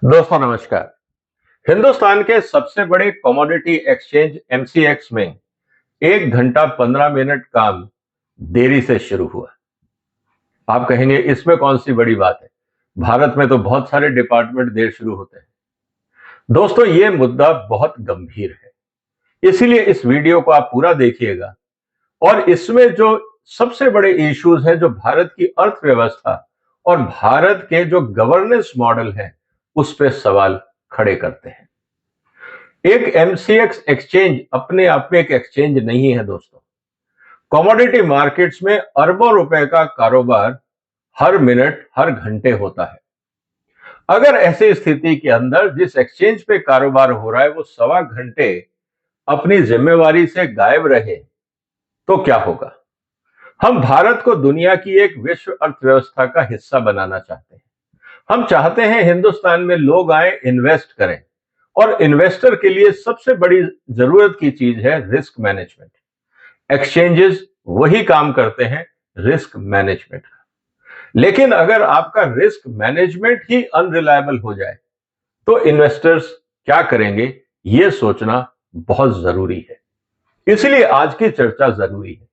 दोस्तों नमस्कार। हिंदुस्तान के सबसे बड़े कमोडिटी एक्सचेंज एमसीएक्स में 1 घंटा 15 मिनट काम देरी से शुरू हुआ। आप कहेंगे इसमें कौन सी बड़ी बात है, भारत में तो बहुत सारे डिपार्टमेंट देर शुरू होते हैं। दोस्तों ये मुद्दा बहुत गंभीर है, इसीलिए इस वीडियो को आप पूरा देखिएगा और इसमें जो सबसे बड़े इश्यूज हैं जो भारत की अर्थव्यवस्था और भारत के जो गवर्नेंस मॉडल है उस पर सवाल खड़े करते हैं। एक एमसीएक्स एक्सचेंज अपने आप में एक एक्सचेंज नहीं है दोस्तों। कमोडिटी मार्केट्स में अरबों रुपए का कारोबार हर मिनट हर घंटे होता है। अगर ऐसी स्थिति के अंदर जिस एक्सचेंज पे कारोबार हो रहा है वो सवा घंटे अपनी जिम्मेवारी से गायब रहे तो क्या होगा। हम भारत को दुनिया की एक विश्व अर्थव्यवस्था का हिस्सा बनाना चाहते हैं। हम चाहते हैं हिंदुस्तान में लोग आए, इन्वेस्ट करें, और इन्वेस्टर के लिए सबसे बड़ी जरूरत की चीज है रिस्क मैनेजमेंट। एक्सचेंजेस वही काम करते हैं, रिस्क मैनेजमेंट का। लेकिन अगर आपका रिस्क मैनेजमेंट ही अनरिलायबल हो जाए तो इन्वेस्टर्स क्या करेंगे, यह सोचना बहुत जरूरी है। इसलिए आज की चर्चा जरूरी है।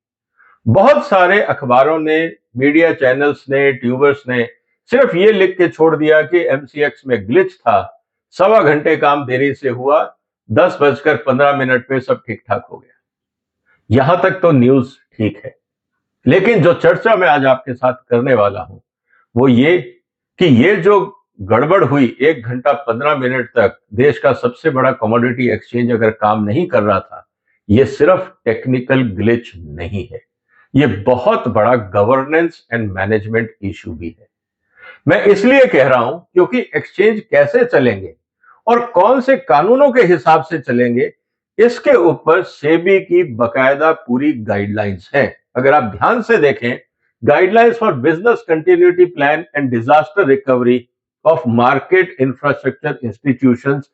बहुत सारे अखबारों ने, मीडिया चैनल्स ने, ट्यूबर्स ने सिर्फ ये लिख के छोड़ दिया कि एमसीएक्स में ग्लिच था, सवा घंटे काम देरी से हुआ, 10:15 पे सब ठीक ठाक हो गया। यहां तक तो न्यूज ठीक है, लेकिन जो चर्चा मैं आज आपके साथ करने वाला हूं वो ये कि ये जो गड़बड़ हुई, 1 घंटा 15 मिनट तक देश का सबसे बड़ा कमोडिटी एक्सचेंज अगर काम नहीं कर रहा था, ये सिर्फ टेक्निकल ग्लिच नहीं है, ये बहुत बड़ा गवर्नेंस एंड मैनेजमेंट इशू भी है। मैं इसलिए कह रहा हूं क्योंकि एक्सचेंज कैसे चलेंगे और कौन से कानूनों के हिसाब से चलेंगे, इसके ऊपर सेबी की बकायदा पूरी गाइडलाइंस है। अगर आप ध्यान से देखें, guidelines for business continuity plan and disaster recovery of market infrastructure institutions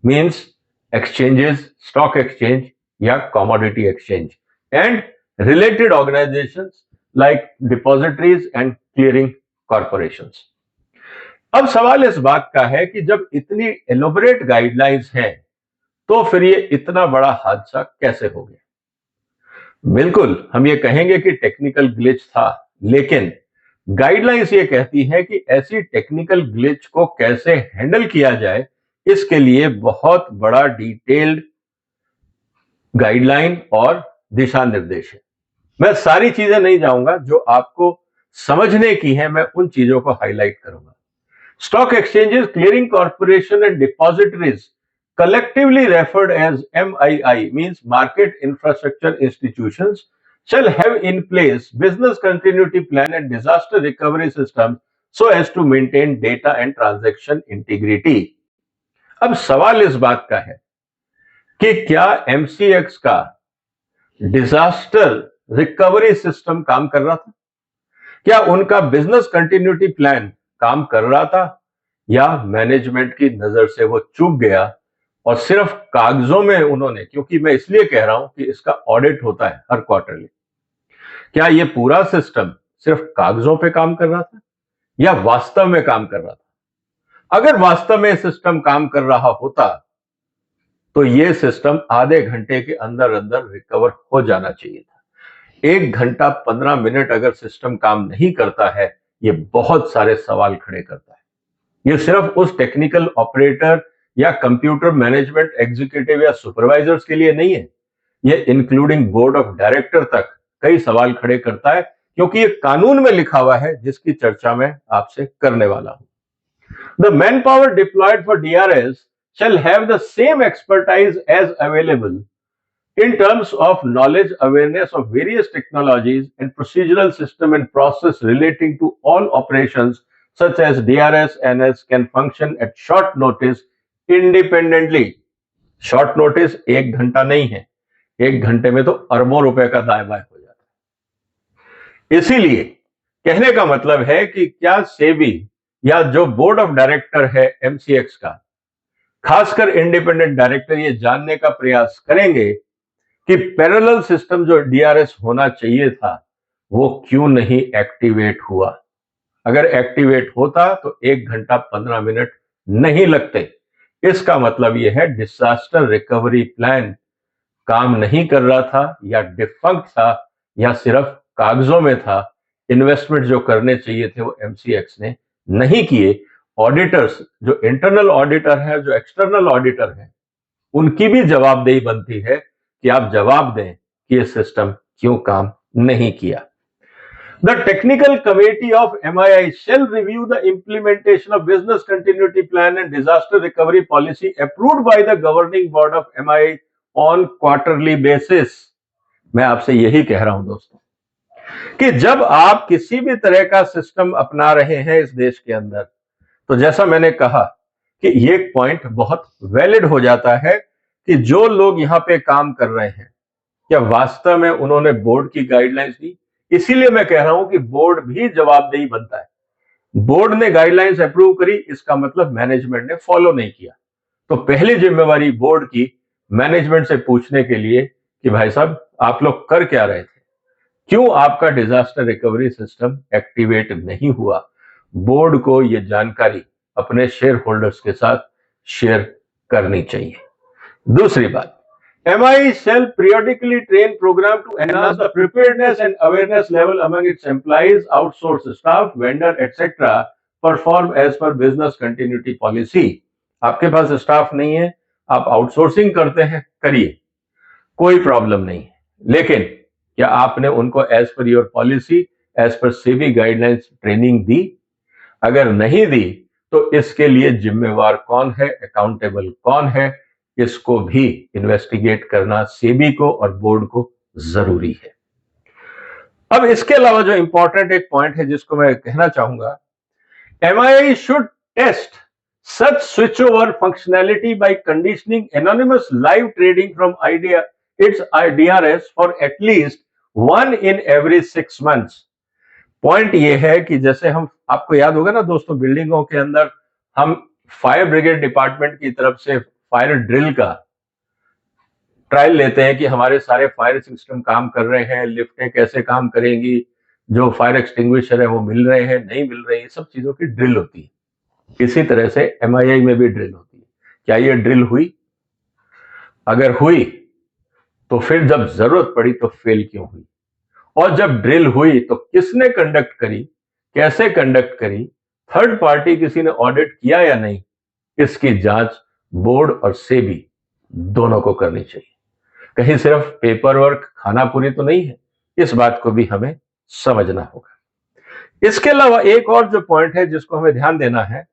means exchanges, stock exchange या commodity exchange and related organisations like depositories and clearing corporations. अब सवाल इस बात का है कि जब इतनी एलोबरेट गाइडलाइंस हैं तो फिर ये इतना बड़ा हादसा कैसे हो गया। बिल्कुल हम ये कहेंगे कि टेक्निकल ग्लिच था, लेकिन गाइडलाइंस ये कहती है कि ऐसी टेक्निकल ग्लिच को कैसे हैंडल किया जाए, इसके लिए बहुत बड़ा डिटेल्ड गाइडलाइन और दिशा निर्देश है। मैं सारी चीजें नहीं जाऊंगा, जो आपको समझने की है मैं उन चीजों को हाईलाइट करूंगा। Stock exchanges, clearing corporation and depositories, collectively referred as MII, means market infrastructure institutions, shall have in place business continuity plan and disaster recovery system so as to maintain data and transaction integrity. अब सवाल इस बात का है कि क्या MCX का disaster recovery system काम कर रहा था, क्या उनका बिजनेस कंटिन्यूटी प्लान काम कर रहा था, या मैनेजमेंट की नजर से वो चूक गया और सिर्फ कागजों में उन्होंने, क्योंकि मैं इसलिए कह रहा हूं कि इसका ऑडिट होता है हर क्वार्टरली, क्या ये पूरा सिस्टम सिर्फ कागजों पे काम कर रहा था या वास्तव में काम कर रहा था। अगर वास्तव में सिस्टम काम कर रहा होता तो ये सिस्टम आधे घंटे के अंदर अंदर रिकवर हो जाना चाहिए था। 1 घंटा 15 मिनट अगर सिस्टम काम नहीं करता है, ये बहुत सारे सवाल खड़े करता है। ये सिर्फ उस टेक्निकल ऑपरेटर या कंप्यूटर मैनेजमेंट एग्जीक्यूटिव या सुपरवाइजर्स के लिए नहीं है, ये इंक्लूडिंग बोर्ड ऑफ डायरेक्टर तक कई सवाल खड़े करता है, क्योंकि ये कानून में लिखा हुआ है जिसकी चर्चा मैं आपसे करने वाला हूं। The manpower deployed for DRS shall have the same expertise as available in terms of knowledge, awareness of various technologies and procedural system and process relating to all operations such as DRS, NS can function at short notice independently. Short notice 1 घंटा नहीं है, 1 घंटे में तो अरबों रुपए का दाय बाय हो जाता है। इसीलिए कहने का मतलब है कि क्या सेबी या जो बोर्ड ऑफ डायरेक्टर है एमसीएक्स का, खासकर इंडिपेंडेंट डायरेक्टर, ये जानने का प्रयास करेंगे कि पैरेलल सिस्टम जो डीआरएस होना चाहिए था वो क्यों नहीं एक्टिवेट हुआ। अगर एक्टिवेट होता तो 1 घंटा 15 मिनट नहीं लगते, इसका मतलब यह है डिजास्टर रिकवरी प्लान काम नहीं कर रहा था, या डिफंक्ट था, या सिर्फ कागजों में था। इन्वेस्टमेंट जो करने चाहिए थे वो एमसीएक्स ने नहीं किए। ऑडिटर्स, जो इंटरनल ऑडिटर है, जो एक्सटर्नल ऑडिटर है, उनकी भी जवाबदेही बनती है कि आप जवाब दें कि ये सिस्टम क्यों काम नहीं किया। The technical committee of MII shall review the implementation of business continuity plan and disaster recovery policy approved by the governing board of MII on quarterly basis। मैं आपसे यही कह रहा हूं दोस्तों कि जब आप किसी भी तरह का सिस्टम अपना रहे हैं इस देश के अंदर, तो जैसा मैंने कहा कि ये पॉइंट बहुत वैलिड हो जाता है कि जो लोग यहां पे काम कर रहे हैं, क्या वास्तव में उन्होंने बोर्ड की गाइडलाइंस दी? इसीलिए मैं कह रहा हूं कि बोर्ड भी जवाबदेही बनता है। बोर्ड ने गाइडलाइंस अप्रूव करी, इसका मतलब मैनेजमेंट ने फॉलो नहीं किया। तो पहली जिम्मेवारी बोर्ड की मैनेजमेंट से पूछने के लिए कि भाई साहब आप लोग कर क्या रहे थे, क्यों आपका डिजास्टर रिकवरी सिस्टम एक्टिवेट नहीं हुआ। बोर्ड को यह जानकारी अपने शेयर होल्डर्स के साथ शेयर करनी चाहिए। दूसरी बात, MI shall periodically train program to enhance the preparedness and awareness level among its employees, outsourced staff, vendor, etc. Perform as per business continuity policy। आपके पास स्टाफ नहीं है, आप आउटसोर्सिंग करते हैं, करिए, कोई प्रॉब्लम नहीं है, लेकिन क्या आपने उनको as per your policy, as per SEBI guidelines training दी? अगर नहीं दी तो इसके लिए जिम्मेवार कौन है, अकाउंटेबल कौन है, इसको भी इन्वेस्टिगेट करना सेबी को और बोर्ड को जरूरी है। अब इसके अलावा जो इंपॉर्टेंट एक पॉइंट है जिसको मैं कहना चाहूंगा, MII should test such switchover functionality by conditioning anonymous live trading from its DRS for at least 1 in every 6 months। Point ये है कि जैसे हम, आपको याद होगा ना दोस्तों, बिल्डिंगों के अंदर हम फायर ब्रिगेड डिपार्टमेंट की तरफ से फायर ड्रिल का ट्रायल लेते हैं कि हमारे सारे फायर सिस्टम काम कर रहे हैं, लिफ्टें कैसे काम करेंगी, जो फायर एक्सटिंग्विशर है वो मिल रहे हैं, नहीं मिल रहे हैं, सब चीजों की ड्रिल होती है। इसी तरह से MII में भी ड्रिल होती है। क्या ये ड्रिल हुई? अगर हुई तो फिर जब जरूरत पड़ी तो फेल क्यों हुई? और जब ड्रिल हुई तो किसने कंडक्ट करी, कैसे कंडक्ट करी, थर्ड पार्टी किसी ने ऑडिट किया या नहीं, इसकी जांच बोर्ड और सेबी दोनों को करनी चाहिए। कहीं सिर्फ पेपर वर्क, खाना पूरी तो नहीं है, इस बात को भी हमें समझना होगा। इसके अलावा एक और जो पॉइंट है जिसको हमें ध्यान देना है,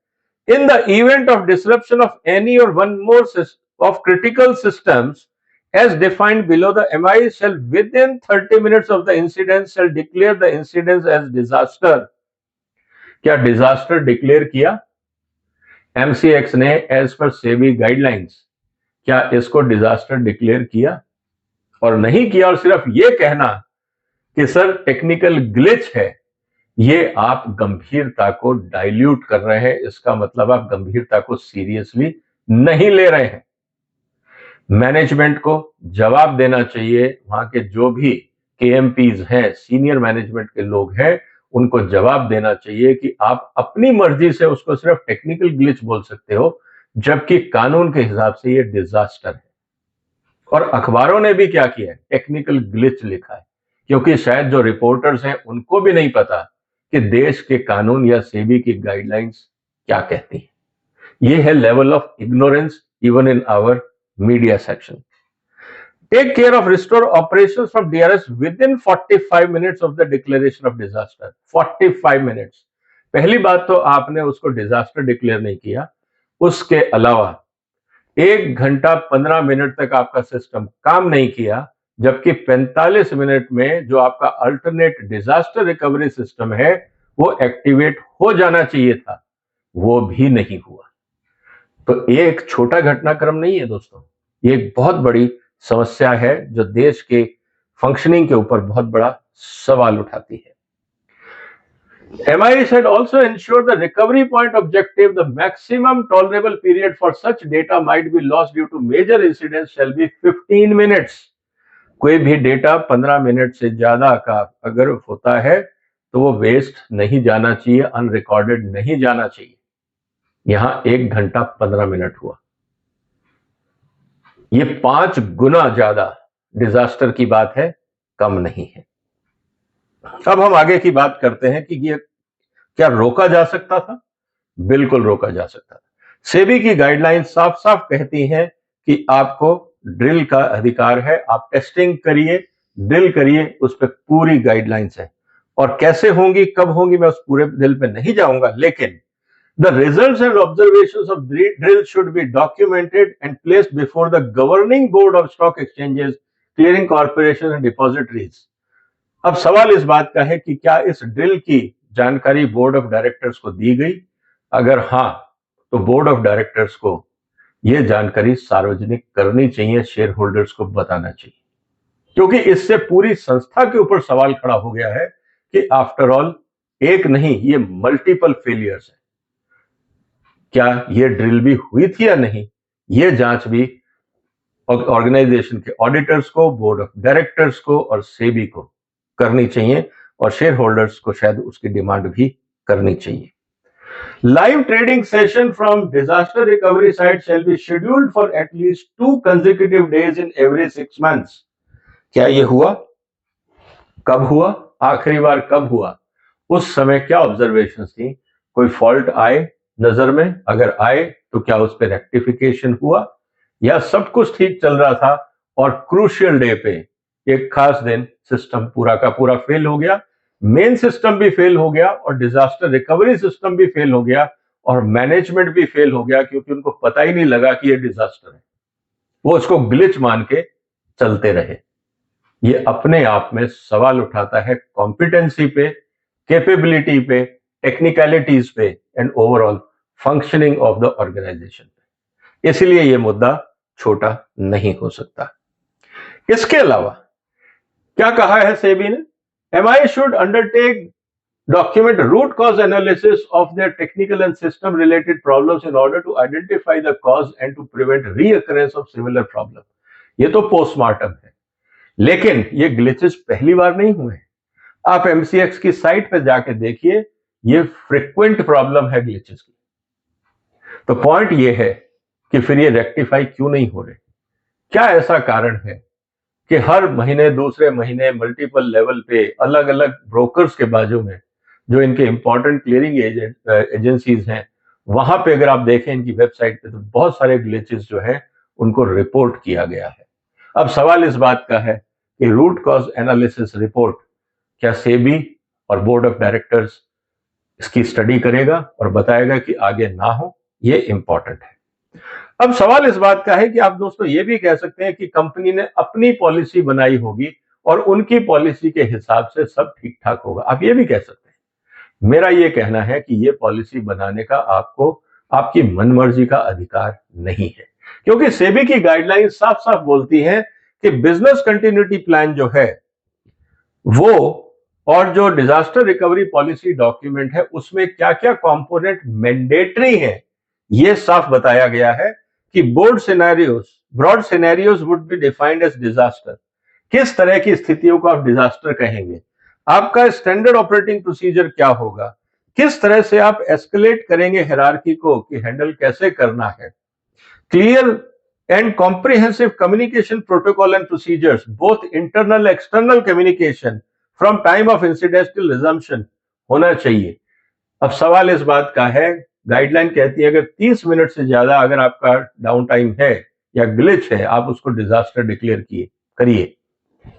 in the event of disruption of any और one more of critical systems as defined below, the MI shall within 30 minutes of the incident shall declare the incident as disaster। क्या डिजास्टर डिक्लेयर किया MCX ने as per SEBI guidelines? क्या इसको disaster declare किया? और नहीं किया और सिर्फ ये कहना कि सर टेक्निकल ग्लिच है, ये आप गंभीरता को डाइल्यूट कर रहे हैं। इसका मतलब आप गंभीरता को सीरियसली नहीं ले रहे हैं। मैनेजमेंट को जवाब देना चाहिए, वहां के जो भी KMPs हैं, सीनियर मैनेजमेंट के लोग हैं, उनको जवाब देना चाहिए कि आप अपनी मर्जी से उसको सिर्फ टेक्निकल ग्लिच बोल सकते हो, जबकि कानून के हिसाब से ये डिजास्टर है। और अखबारों ने भी क्या किया है, टेक्निकल ग्लिच लिखा है, क्योंकि शायद जो रिपोर्टर्स हैं उनको भी नहीं पता कि देश के कानून या सेबी की गाइडलाइंस क्या कहती है। ये है level of ignorance even in our media section। Take care of restore operations from DRS within 45 minutes of the declaration of disaster। 45 minutes। पहली बात तो आपने उसको डिजास्टर डिक्लेयर नहीं किया, उसके अलावा 1 घंटा 15 मिनट तक आपका सिस्टम काम नहीं किया, जबकि 45 मिनट में जो आपका अल्टरनेट डिजास्टर रिकवरी सिस्टम है वो एक्टिवेट हो जाना चाहिए था, वो भी नहीं हुआ। तो ये एक छोटा घटनाक्रम नहीं है दोस्तों, ये एक बहुत बड़ी समस्या है जो देश के फंक्शनिंग के ऊपर बहुत बड़ा सवाल उठाती है। MI should also ensure the recovery point objective, the maximum tolerable period for such data might be lost due to major incidents shall be 15 minutes। कोई भी डेटा 15 मिनट से ज्यादा का अगर होता है तो वो वेस्ट नहीं जाना चाहिए, अनरिकॉर्डेड नहीं जाना चाहिए। यहां 1 घंटा 15 मिनट हुआ। ये 5 गुना ज्यादा डिजास्टर की बात है, कम नहीं है। अब हम आगे की बात करते हैं कि ये क्या रोका जा सकता था? बिल्कुल रोका जा सकता था। सेबी की गाइडलाइन साफ साफ कहती हैं कि आपको ड्रिल का अधिकार है, आप टेस्टिंग करिए, ड्रिल करिए, उस पर पूरी गाइडलाइंस है। और कैसे होंगी, कब होंगी, मैं उस पूरे दिल पे नहीं जाऊंगा, लेकिन the results and observations of drill should be documented and placed before the governing board of stock exchanges, clearing corporations and depositories. अब सवाल इस बात का है कि क्या इस ड्रिल की जानकारी बोर्ड ऑफ डायरेक्टर्स को दी गई? अगर हां, तो बोर्ड ऑफ डायरेक्टर्स को यह जानकारी सार्वजनिक करनी चाहिए, शेयर होल्डर्स को बताना चाहिए, क्योंकि इससे पूरी संस्था के ऊपर सवाल खड़ा हो गया है कि आफ्टर ऑल एक नहीं, ये मल्टीपल फेलियर्स है। क्या ये ड्रिल भी हुई थी या नहीं, ये जांच भी ऑर्गेनाइजेशन के ऑडिटर्स को, बोर्ड ऑफ डायरेक्टर्स को और सेबी को करनी चाहिए, और शेयर होल्डर्स को शायद उसकी डिमांड भी करनी चाहिए। Live trading session from disaster recovery site shall be scheduled for at least 2 consecutive days in every 6 months. क्या ये हुआ? कब हुआ? आखिरी बार कब हुआ? उस समय क्या ऑब्जर्वेशन थी? कोई फॉल्ट आए नजर में? अगर आए तो क्या उस पर रेक्टिफिकेशन हुआ, या सब कुछ ठीक चल रहा था और क्रूशियल डे पे, एक खास दिन, सिस्टम पूरा का पूरा फेल हो गया, मेन सिस्टम भी फेल हो गया और डिजास्टर रिकवरी सिस्टम भी फेल हो गया और मैनेजमेंट भी फेल हो गया, क्योंकि उनको पता ही नहीं लगा कि ये डिजास्टर है, वो उसको ग्लिच मान के चलते रहे। ये अपने आप में सवाल उठाता है कॉम्पिटेंसी पे, कैपेबिलिटी पे, टेक्निकलिटीज पे and overall functioning of the organisation पे। इसलिए यह मुद्दा छोटा नहीं हो सकता। इसके अलावा क्या कहा है सेबी ने? MI should undertake document root cause analysis of their technical and system related problems in order to identify the cause and to prevent reoccurrence of similar problem। ये तो पोस्टमार्टम है, लेकिन ये ग्लिचेस पहली बार नहीं हुए। आप एमसीएक्स की साइट पर जाके देखिए, ये फ्रीक्वेंट प्रॉब्लम है ग्लिचेस की। तो पॉइंट ये है कि फिर ये रेक्टिफाई क्यों नहीं हो रहे? क्या ऐसा कारण है कि हर महीने दूसरे महीने मल्टीपल लेवल पे अलग अलग ब्रोकर्स के बाजू में, जो इनके इंपॉर्टेंट क्लियरिंग एजेंसीज हैं, वहां पे अगर आप देखें इनकी वेबसाइट पे, तो बहुत सारे ग्लिचेस जो हैं उनको रिपोर्ट किया गया है। अब सवाल इस बात का है कि रूट कॉज एनालिसिस रिपोर्ट क्या सेबी और बोर्ड ऑफ डायरेक्टर्स इसकी स्टडी करेगा और बताएगा कि आगे ना हो? ये इंपॉर्टेंट है। अब सवाल इस बात का है कि आप दोस्तों ये भी कह सकते हैं कि कंपनी ने अपनी पॉलिसी बनाई होगी और उनकी पॉलिसी के हिसाब से सब ठीक ठाक होगा, आप ये भी कह सकते हैं। मेरा ये कहना है कि ये पॉलिसी बनाने का आपको आपकी मनमर्जी का अधिकार नहीं है, क्योंकि सेबी की गाइडलाइन साफ साफ बोलती है कि बिजनेस कंटिन्यूटी प्लान जो है वो, और जो डिजास्टर रिकवरी पॉलिसी डॉक्यूमेंट है, उसमें क्या क्या कंपोनेंट मैंडेटरी है, ये साफ बताया गया है कि broad scenarios would be defined as disaster. किस तरह की स्थितियों को आप डिजास्टर कहेंगे? आपका स्टैंडर्ड ऑपरेटिंग प्रोसीजर क्या होगा? किस तरह से आप एस्केलेट करेंगे हायरार्की को, कि हैंडल कैसे करना है? Clear and comprehensive communication protocol and procedures, both internal external communication from time of incident till resumption होना चाहिए। अब सवाल इस बात का है, गाइडलाइन कहती है अगर 30 मिनट से ज्यादा अगर आपका डाउन टाइम है या ग्लिच है, आप उसको डिजास्टर डिक्लेयर करिए।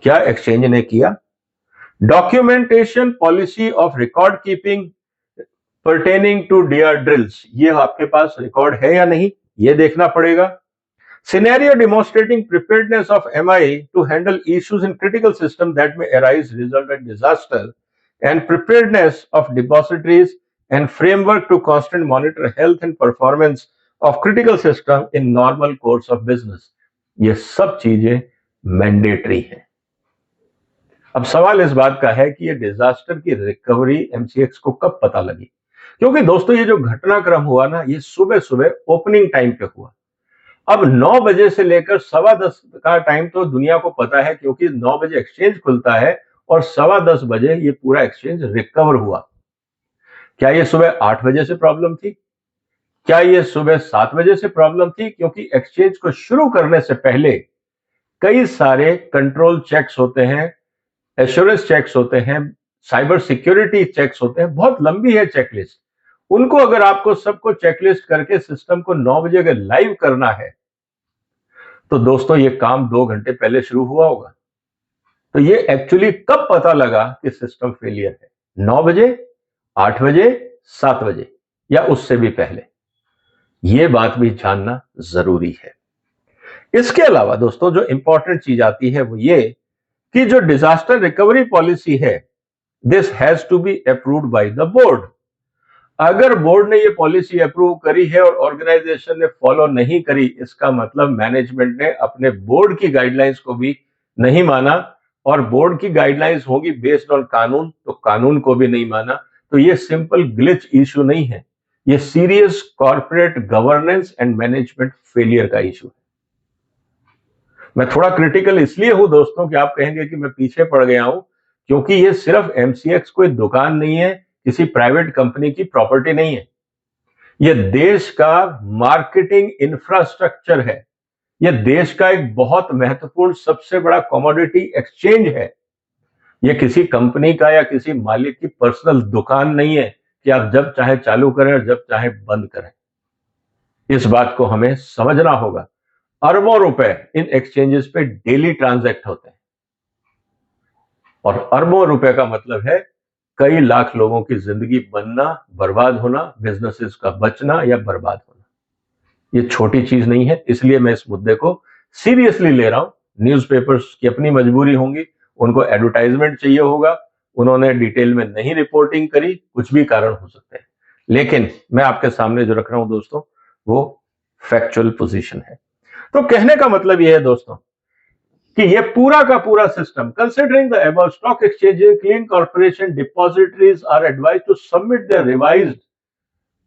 क्या एक्सचेंज ने किया? Documentation policy of record keeping pertaining to DR drills, ये आपके पास रिकॉर्ड है या नहीं, ये देखना पड़ेगा। Scenario demonstrating preparedness of MI to handle issues in critical system that may arise result in disaster, and preparedness of depositories and framework to constant monitor health and performance of critical system in normal course of business। ये सब चीजें mandatory हैं। अब सवाल इस बात का है कि ये डिजास्टर की रिकवरी एमसीएक्स को कब पता लगी? क्योंकि दोस्तों ये जो घटनाक्रम हुआ ना, ये सुबह सुबह ओपनिंग टाइम पे हुआ। अब 9 बजे से लेकर 10:15 का टाइम तो दुनिया को पता है, क्योंकि 9 बजे एक्सचेंज खुलता है और 10:15 बजे ये पूरा एक्सचेंज रिकवर हुआ। क्या ये सुबह 8 बजे से प्रॉब्लम थी? क्या ये सुबह 7 बजे से प्रॉब्लम थी? क्योंकि एक्सचेंज को शुरू करने से पहले कई सारे कंट्रोल चेक्स होते हैं, एश्योरेंस चेक्स होते हैं, साइबर सिक्योरिटी चेक्स होते हैं, बहुत लंबी है चेकलिस्ट। उनको अगर आपको सबको चेकलिस्ट करके सिस्टम को 9 बजे अगर लाइव करना है, तो दोस्तों ये काम 2 घंटे पहले शुरू हुआ होगा। तो ये एक्चुअली कब पता लगा कि सिस्टम फेलियर है? 9 बजे, 8 बजे, 7 बजे या उससे भी पहले? ये बात भी जानना जरूरी है। इसके अलावा दोस्तों जो इंपॉर्टेंट चीज आती है वो ये कि जो डिजास्टर रिकवरी पॉलिसी है, this has to be approved by the board. अगर बोर्ड ने ये पॉलिसी अप्रूव करी है और ऑर्गेनाइजेशन ने फॉलो नहीं करी, इसका मतलब मैनेजमेंट ने अपने बोर्ड की गाइडलाइंस को भी नहीं माना, और बोर्ड की गाइडलाइंस होगी बेस्ड ऑन कानून, तो कानून को भी नहीं माना। तो ये सिंपल ग्लिच इशू नहीं है, ये serious corporate governance and management failure का इशू है। मैं थोड़ा क्रिटिकल इसलिए हूं दोस्तों कि आप कहेंगे कि मैं पीछे पड़ गया हूं, क्योंकि ये सिर्फ एमसीएक्स कोई दुकान नहीं है, किसी प्राइवेट कंपनी की प्रॉपर्टी नहीं है। ये देश का मार्केटिंग इंफ्रास्ट्रक्चर है। ये देश का एक बहुत महत्वपूर्ण सबसे बड़ा कमोडिटी एक्सचेंज है। ये किसी कंपनी का या किसी मालिक की पर्सनल दुकान नहीं है कि आप जब चाहे चालू करें और जब चाहे बंद करें। इस बात को हमें समझना होगा। अरबों रुपए इन एक्सचेंजेस पे डेली ट्रांजैक्ट होते हैं, और अरबों रुपए का मतलब है कई लाख लोगों की जिंदगी बनना, बर्बाद होना, बिजनेसेस का बचना या बर्बाद होना। ये छोटी चीज नहीं है, इसलिए मैं इस मुद्दे को सीरियसली ले रहा हूं। न्यूज़पेपर्स की अपनी मजबूरी होंगी, उनको एडवर्टाइजमेंट चाहिए होगा, उन्होंने डिटेल में नहीं रिपोर्टिंग करी, कुछ भी कारण हो सकते हैं, लेकिन मैं आपके सामने जो रख रहा हूं दोस्तों वो फैक्चुअल पोजीशन है। तो कहने का मतलब यह है दोस्तों कि ये पूरा का पूरा सिस्टम, considering the above, stock exchange, clean corporation, depositories are advised to submit their revised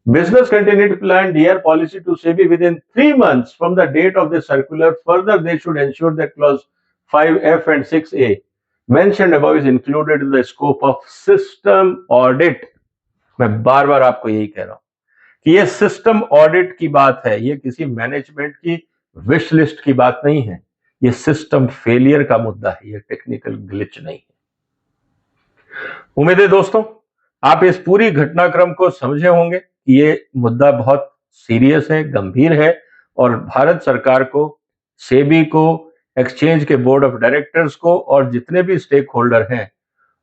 business continuity plan year policy to SEBI within 3 months from the date of the circular. Further, they should ensure that clause 5F and 6A mentioned above is included in the scope of system audit. मैं बार बार आपको यही कह रहा हूं कि ये system audit की बात है, ये किसी मैनेजमेंट की विश लिस्ट की बात नहीं है। ये सिस्टम फेलियर का मुद्दा है, ये टेक्निकल ग्लिच नहीं है। उम्मीद है दोस्तों आप इस पूरी घटनाक्रम को समझे होंगे कि ये मुद्दा बहुत सीरियस है, गंभीर है, और भारत सरकार को, सेबी को, एक्सचेंज के बोर्ड ऑफ डायरेक्टर्स को और जितने भी स्टेक होल्डर हैं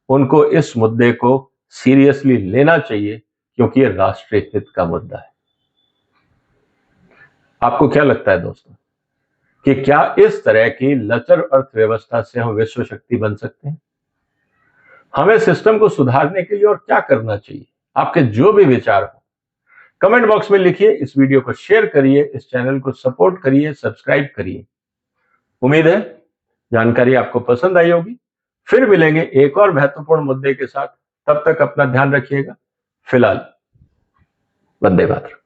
उनको इस मुद्दे को सीरियसली लेना चाहिए, क्योंकि ये राष्ट्रीय हित का मुद्दा है। आपको क्या लगता है दोस्तों कि क्या इस तरह की लचर अर्थव्यवस्था से हम विश्व शक्ति बन सकते हैं? हमें सिस्टम को सुधारने के लिए और क्या करना चाहिए? आपके जो भी विचार हो कमेंट बॉक्स में लिखिए, इस वीडियो को शेयर करिए, इस चैनल को सपोर्ट करिए, सब्सक्राइब करिए। उम्मीद है जानकारी आपको पसंद आई होगी। फिर मिलेंगे एक और महत्वपूर्ण मुद्दे के साथ, तब तक अपना ध्यान रखिएगा। फिलहाल वंदे मातरम।